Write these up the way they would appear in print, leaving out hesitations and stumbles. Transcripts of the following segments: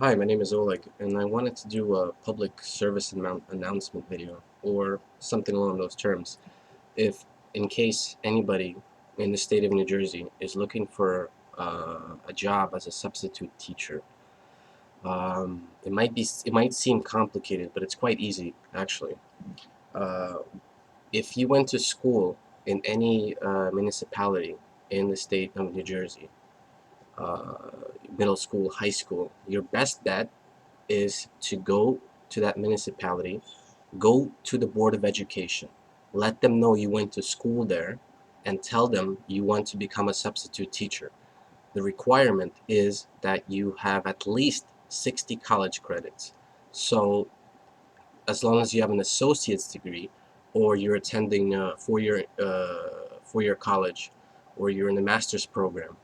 Hi, my name is Oleg, and I wanted to do a public service announcement video, or something along those terms. If, in case anybody in the state of New Jersey is looking for a job as a substitute teacher, it might seem complicated, but it's quite easy actually. Uh, if you went to school in any municipality in the state of New Jersey, uh, middle school, high school, your best bet is to go to that municipality, go to the Board of Education, let them know you went to school there, and tell them you want to become a substitute teacher. The requirement is that you have at least 60 college credits. So, as long as you have an associate's degree, or you're attending a four-year college, or you're in a master's program,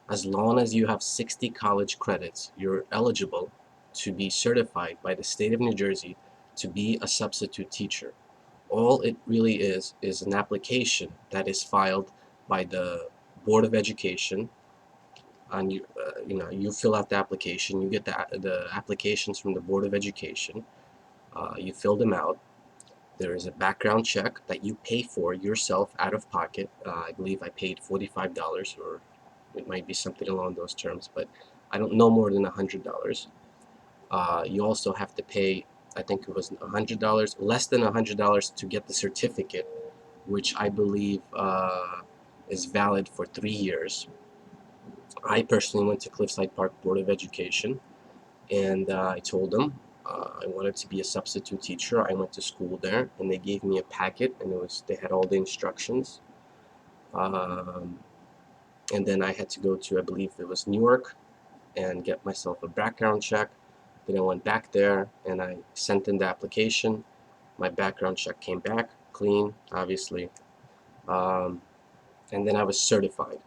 as long as you have 60 college credits, you're eligible to be certified by the state of New Jersey to be a substitute teacher. All it really is an application that is filed by the Board of Education. And you fill out the application. You get the applications from the Board of Education. You fill them out. There is a background check that you pay for yourself out of pocket. I believe I paid $45, or it might be something along those terms, but I don't know more than $100. You also have to pay, I think it was $100, less than $100 to get the certificate, which I believe is valid for 3 years. I personally went to Cliffside Park Board of Education, and I told them I wanted to be a substitute teacher. I went to school there, and they gave me a packet, and they had all the instructions. Um, and then I had to go to, I believe it was Newark, and get myself a background check. Then I went back there and I sent in the application. My background check came back clean, obviously. Um, and then I was certified.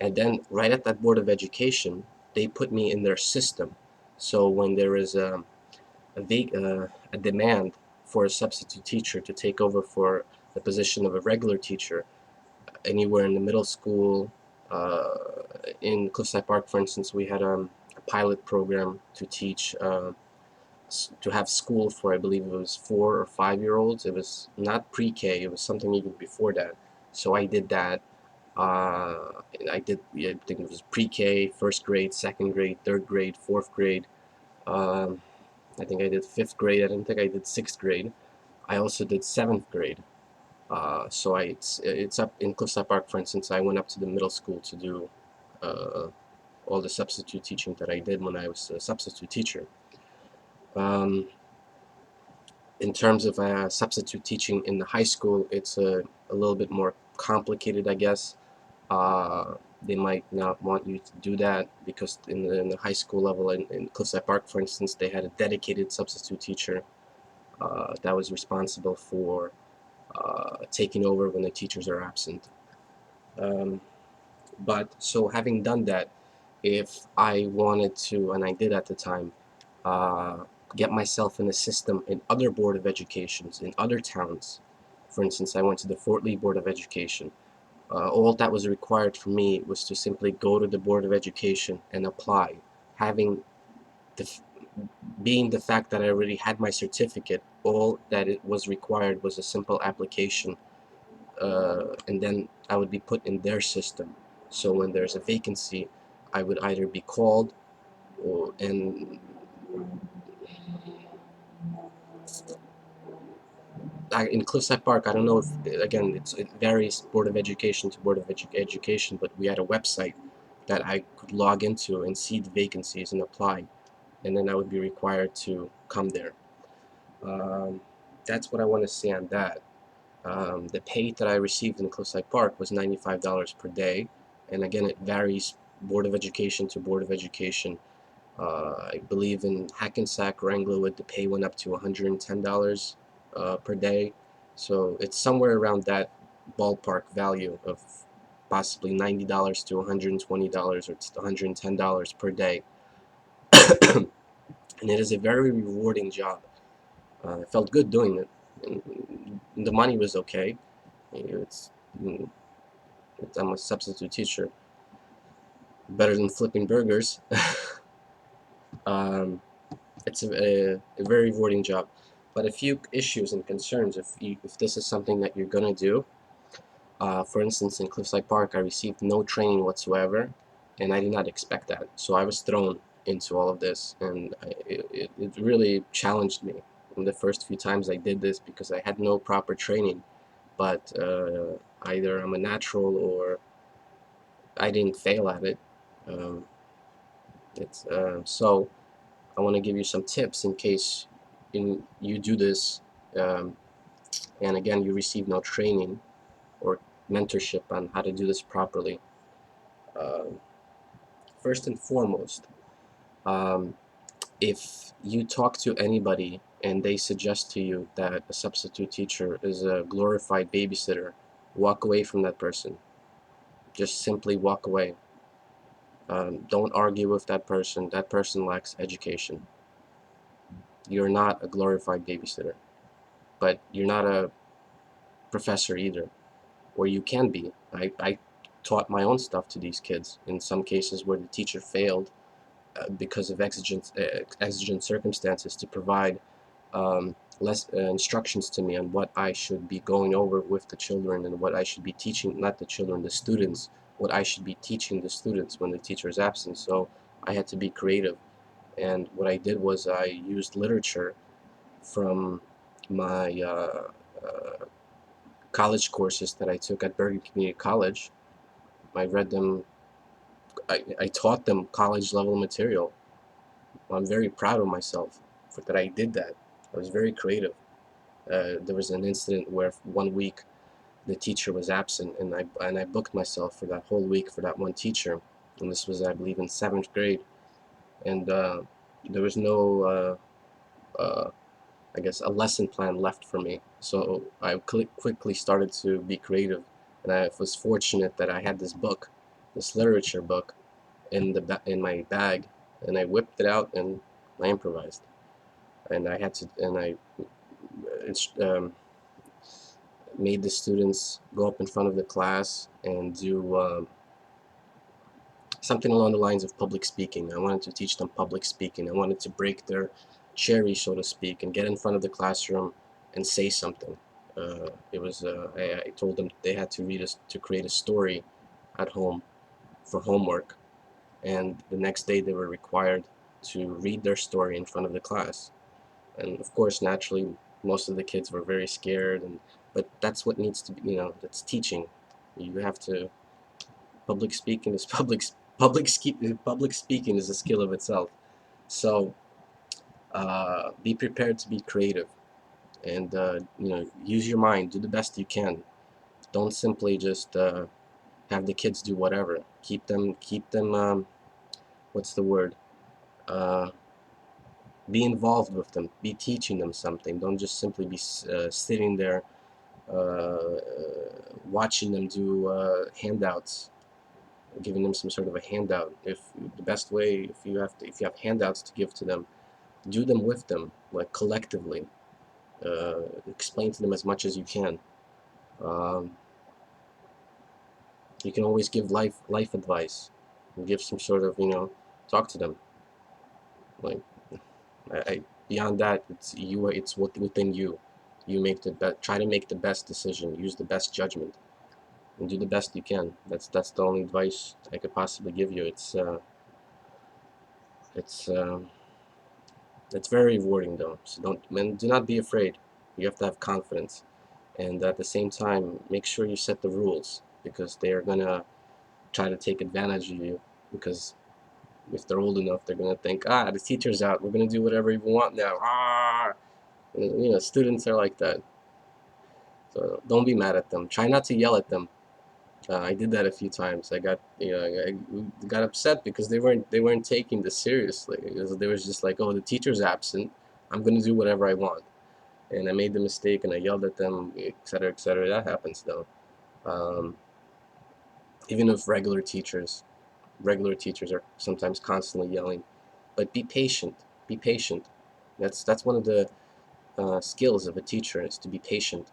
And then right at that Board of Education, they put me in their system. So when there is a demand for a substitute teacher to take over for the position of a regular teacher, anywhere in the middle school, uh, in Cliffside Park, for instance, we had a pilot program to teach to have school for, I believe it was 4 or 5 year olds. It was not pre-K, it was something even before that. So I did that. I did, yeah, I think it was pre-K, first grade, second grade, third grade, fourth grade. Um, I think I did fifth grade. I didn't think I did sixth grade. I also did seventh grade. It's up in Cliffside Park, for instance. I went up to the middle school to do uh, all the substitute teaching that I did when I was a substitute teacher. Um, in terms of substitute teaching in the high school, it's a little bit more complicated, I guess. They might not want you to do that because in the high school level in Cliffside Park, for instance, they had a dedicated substitute teacher that was responsible for taking over when the teachers are absent. Um, but so having done that, if I wanted to, and I did at the time, uh, get myself in a system in other Board of Educations in other towns. For instance, I went to the Fort Lee Board of Education. All that was required for me was to simply go to the Board of Education and apply. Having the, being the fact that I already had my certificate, all that it was required was a simple application, and then I would be put in their system. So when there's a vacancy, I would either be called, or and in Cliffside Park, I don't know if, again, it varies Board of Education to Board of Education, but we had a website that I could log into and see the vacancies and apply, and then I would be required to come there. Um, that's what I want to say on that. The pay that I received in Cliffside Park was $95 per day, and again, it varies Board of Education to Board of Education. I believe in Hackensack or Englewood, the pay went up to $110 per day. So it's somewhere around that ballpark value of possibly $90 to $120 or $110 per day. And it is a very rewarding job. I felt good doing it. And the money was okay. It's, mm, I'm a substitute teacher, better than flipping burgers. Um, it's a very rewarding job. But a few issues and concerns if this is something that you're gonna do. For instance, in Cliffside Park, I received no training whatsoever, and I did not expect that. So I was thrown into all of this, and it really challenged me in the first few times I did this because I had no proper training. But either I'm a natural or I didn't fail at it. Um, so I want to give you some tips in case you do this, um, and again you receive no training or mentorship on how to do this properly. Uh, First and foremost, um, if you talk to anybody and they suggest to you that a substitute teacher is a glorified babysitter, walk away from that person. Just simply walk away. Don't argue with that person. That person lacks education. You're not a glorified babysitter, but you're not a professor either, or you can be. I taught my own stuff to these kids in some cases where the teacher failed because of exigent circumstances to provide less instructions to me on what I should be going over with the children and what I should be teaching, not the children, the students, what I should be teaching the students when the teacher is absent. So I had to be creative. And what I did was I used literature from my college courses that I took at Bergen Community College. I read them, I taught them college level material. I'm very proud of myself for that I did that. I was very creative. There was an incident where 1 week the teacher was absent, and I booked myself for that whole week for that one teacher, and this was I believe in 7th grade, and there was no I guess a lesson plan left for me, so I quickly started to be creative, and I was fortunate that I had this book, this literature book, in my bag, and I whipped it out and I improvised, and I had to and I it's, made the students go up in front of the class and do something along the lines of public speaking. I wanted to teach them public speaking. I wanted to break their cherry, so to speak, and get in front of the classroom and say something. I told them they had to to create a story at home for homework, and the next day they were required to read their story in front of the class. And of course, naturally, most of the kids were very scared, and but that's what needs to be, that's teaching. You have to public speaking is public speaking is a skill of itself. So be prepared to be creative, and use your mind, do the best you can. Don't simply just have the kids do whatever. Keep them what's the word, uh, be involved with them, be teaching them something. Don't just simply be sitting there uh, watching them do handouts, giving them some sort of a handout. If the best way, if you have handouts to give to them, do them with them, like collectively. Explain to them as much as you can. Um, you can always give life advice, and give some sort of talk to them. Like beyond that, it's you. It's within you. You make the best. Try to make the best decision. Use the best judgment, and do the best you can. That's the only advice I could possibly give you. It's it's very rewarding though. So do not be afraid. You have to have confidence, and at the same time, make sure you set the rules because they are gonna try to take advantage of you. Because if they're old enough, they're gonna think, the teacher's out. We're gonna do whatever we want now. And, students are like that. So don't be mad at them. Try not to yell at them. I did that a few times. I got I got upset because they weren't taking this seriously. They was just like, oh, the teacher's absent. I'm gonna do whatever I want, and I made the mistake and I yelled at them, etc., etc. That happens though. Um, Even if regular teachers are sometimes constantly yelling, but be patient. Be patient. That's one of the skills of a teacher is to be patient.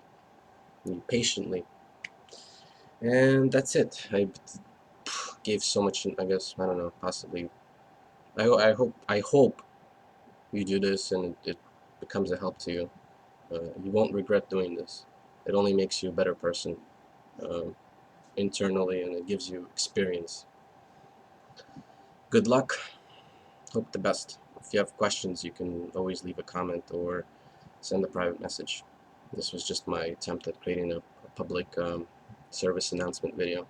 Patiently, and that's it. I gave so much. I guess I don't know. Possibly I hope you do this and it becomes a help to you. You won't regret doing this. It only makes you a better person um, internally, and it gives you experience. Good luck. Hope the best. If you have questions, you can always leave a comment or send a private message. This was just my attempt at creating a public service announcement video.